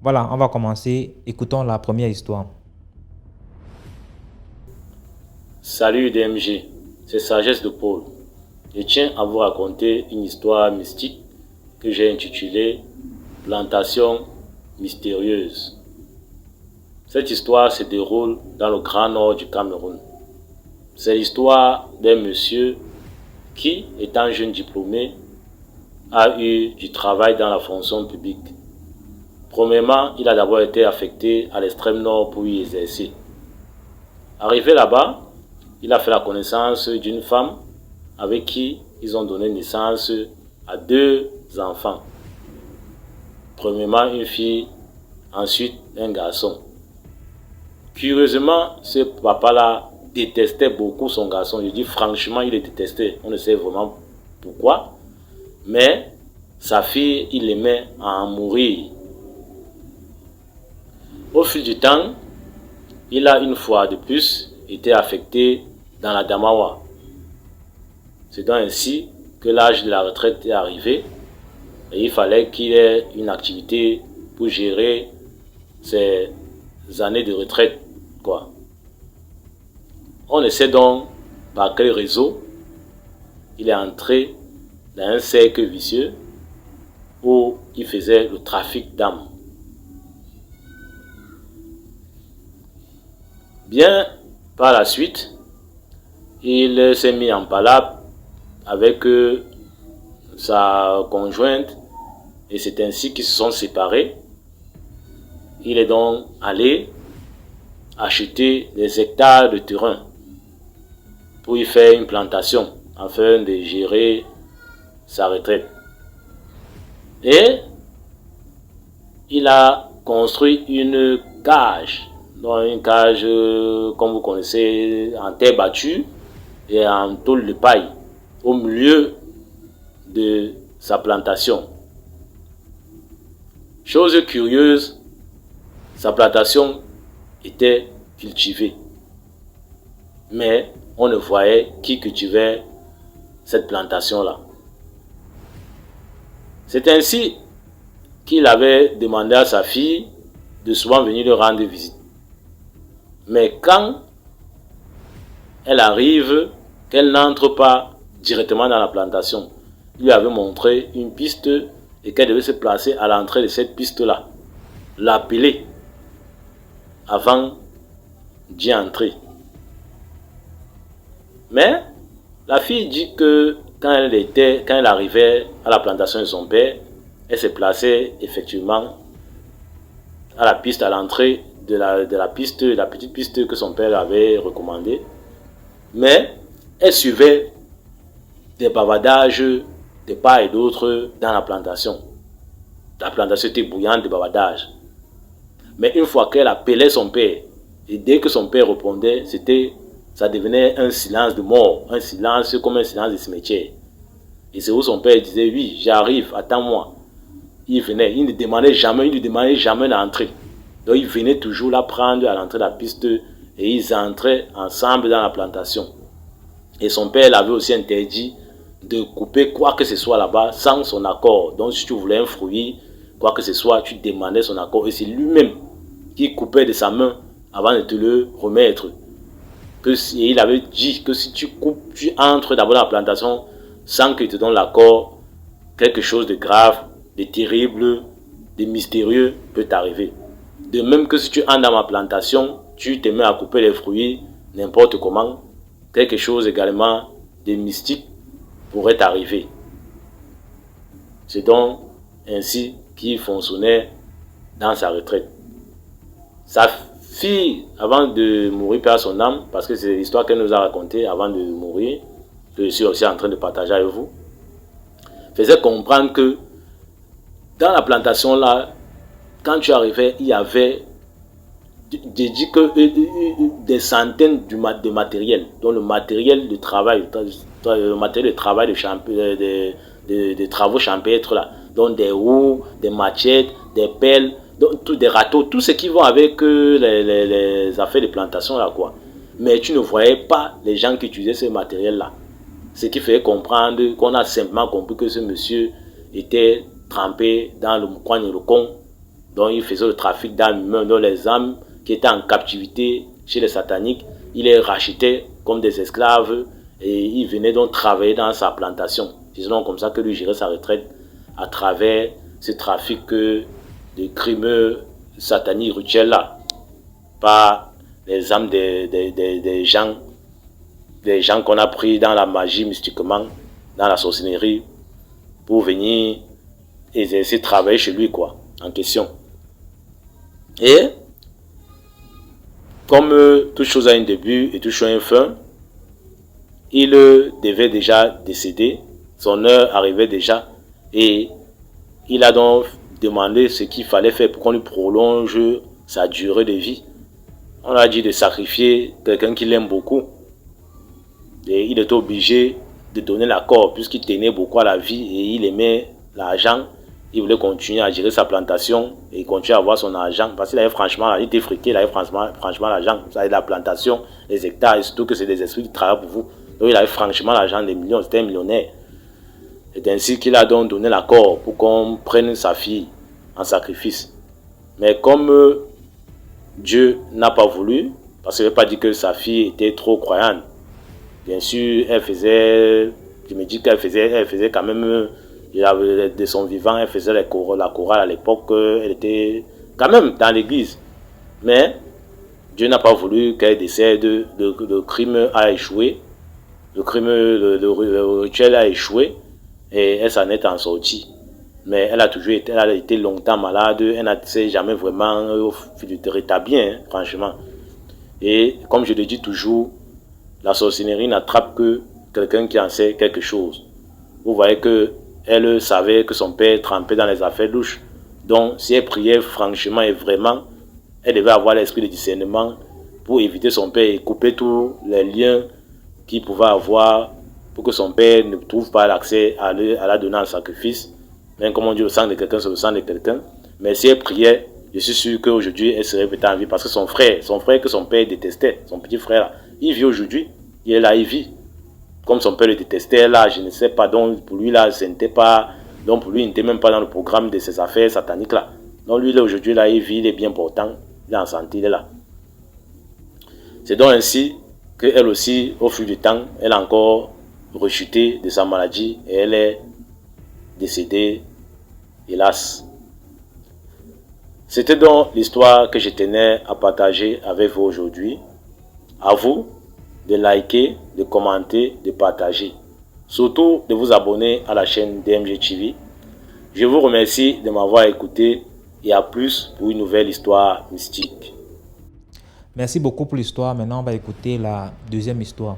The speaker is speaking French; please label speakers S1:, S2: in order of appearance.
S1: Voilà, on va commencer. Écoutons la première histoire.
S2: Salut DMG, c'est Sagesse de Paul. Je tiens à vous raconter une histoire mystique que j'ai intitulée Plantation mystérieuse. Cette histoire se déroule dans le grand nord du Cameroun. C'est l'histoire d'un monsieur qui, étant jeune diplômé, a eu du travail dans la fonction publique. Premièrement, il a d'abord été affecté à l'extrême nord pour y exercer. Arrivé là-bas, il a fait la connaissance d'une femme avec qui ils ont donné naissance à deux enfants. Premièrement, une fille, ensuite un garçon. Curieusement, ce papa-là détestait beaucoup son garçon. Je dis franchement, il le détestait. On ne sait vraiment pourquoi. Mais sa fille, il aimait en mourir. Au fil du temps, il a une fois de plus été affecté dans la Damawa. C'est donc ainsi que l'âge de la retraite est arrivé et il fallait qu'il ait une activité pour gérer ses années de retraite, quoi. On ne sait donc par quel réseau il est entré dans un cercle vicieux où il faisait le trafic d'âmes. Bien par la suite, il s'est mis en palabre avec sa conjointe et c'est ainsi qu'ils se sont séparés. Il est donc allé acheter des hectares de terrain pour y faire une plantation afin de gérer sa retraite. Et il a construit une cage, donc une cage comme vous connaissez en terre battue et en tôle de paille au milieu de sa plantation. Chose curieuse, sa plantation était cultivée. Mais on ne voyait qui cultivait cette plantation-là. C'est ainsi qu'il avait demandé à sa fille de souvent venir lui rendre visite. Mais quand elle arrive, qu'elle n'entre pas directement dans la plantation, il lui avait montré une piste et qu'elle devait se placer à l'entrée de cette piste-là, l'appeler avant d'y entrer. Mais la fille dit que quand elle arrivait à la plantation de son père, elle se plaçait effectivement à la piste, à l'entrée de la piste, la petite piste que son père avait recommandée. Mais elle suivait des bavardages de part et d'autre dans la plantation. La plantation était bouillante de bavardages. Mais une fois qu'elle appelait son père, et dès que son père répondait, ça devenait un silence de mort, un silence comme un silence de cimetière. Et c'est où son père disait, oui, j'arrive, attends-moi. Il venait, il ne demandait jamais d'entrer. Donc il venait toujours la prendre à l'entrée de la piste et ils entraient ensemble dans la plantation. Et son père l'avait aussi interdit de couper quoi que ce soit là-bas sans son accord. Donc si tu voulais un fruit, quoi que ce soit, tu demandais son accord. Et c'est lui-même qui coupait de sa main avant de te le remettre. Et il avait dit que si tu coupes, tu entres d'abord dans la plantation sans qu'il te donne l'accord, quelque chose de grave, de terrible, de mystérieux peut t'arriver. De même que si tu entres dans ma plantation, tu te mets à couper les fruits n'importe comment, quelque chose également de mystique pourrait t'arriver. C'est donc ainsi qu'il fonctionnait dans sa retraite. Sa fille, avant de mourir, perd son âme, parce que c'est l'histoire qu'elle nous a racontée avant de mourir, que je suis aussi en train de partager avec vous, faisait comprendre que dans la plantation là, quand tu arrivais, il y avait, je dis que des centaines de matériel, dont le matériel de travail, de travaux champêtres là, donc des roues, des machettes, des pelles, donc, des râteaux, tout ce qui va avec les affaires de plantation là quoi. Mais tu ne voyais pas les gens qui utilisaient ce matériel là. Ce qui fait comprendre qu'on a simplement compris que ce monsieur était trempé dans le coin et le con Donc il faisait le trafic d'âmes humaines, dont les âmes qui étaient en captivité chez les sataniques, il les rachetait comme des esclaves et il venait donc travailler dans sa plantation. C'est donc comme ça que lui gérait sa retraite à travers ce trafic de crimes sataniques rituels là, par les âmes des gens qu'on a pris dans la magie mystiquement, dans la sorcellerie, pour venir exercer, travailler chez lui quoi, en question. Et comme toute chose a un début et toute chose a une fin, il devait déjà décéder, son heure arrivait déjà, et il a donc demandé ce qu'il fallait faire pour qu'on lui prolonge sa durée de vie. On a dit de sacrifier quelqu'un qu'il aime beaucoup, et il était obligé de donner l'accord puisqu'il tenait beaucoup à la vie et il aimait l'argent. Il voulait continuer à gérer sa plantation et continuer à avoir son argent parce qu'il avait franchement, il était friqué, il avait franchement l'argent. Vous savez, la plantation, les hectares, et surtout que c'est des esprits qui travaillent pour vous. Donc il avait franchement l'argent des millions, c'était un millionnaire. C'est ainsi qu'il a donc donné l'accord pour qu'on prenne sa fille en sacrifice. Mais comme Dieu n'a pas voulu, parce qu'il ne veut pas dire que sa fille était trop croyante. Bien sûr, je me dis qu'elle faisait quand même, de son vivant, elle faisait la chorale à l'époque, elle était quand même dans l'église. Mais Dieu n'a pas voulu qu'elle décède, le crime a échoué, le rituel a échoué, et elle s'en est en sortie. Mais elle a été longtemps malade, elle n'a jamais vraiment rétabli, hein, franchement. Et comme je le dis toujours, la sorcellerie n'attrape que quelqu'un qui en sait quelque chose. Vous voyez que elle savait que son père trempait dans les affaires louches. Donc, si elle priait franchement et vraiment, elle devait avoir l'esprit de discernement pour éviter son père et couper tous les liens qu'il pouvait avoir pour que son père ne trouve pas l'accès à la donner en sacrifice. Même comme on dit, le sang de quelqu'un, c'est le sang de quelqu'un. Mais si elle priait, je suis sûr qu'aujourd'hui, elle serait peut-être en vie. Parce que son frère que son père détestait, son petit frère, il vit aujourd'hui. Il est là, il vit. Comme son père le détestait, là, je ne sais pas. Donc, pour lui, là, ce n'était pas. Donc, pour lui, il n'était même pas dans le programme de ses affaires sataniques, là. Donc, lui, là, aujourd'hui, là, il vit, il est bien portant. Il est en santé, il est là. C'est donc ainsi qu'elle aussi, au fil du temps, elle a encore rechuté de sa maladie et elle est décédée, hélas. C'était donc l'histoire que je tenais à partager avec vous aujourd'hui. À vous de liker, de commenter, de partager. Surtout de vous abonner à la chaîne DMG TV. Je vous remercie de m'avoir écouté et à plus pour une nouvelle histoire mystique.
S1: Merci beaucoup pour l'histoire. Maintenant, on va écouter la deuxième histoire.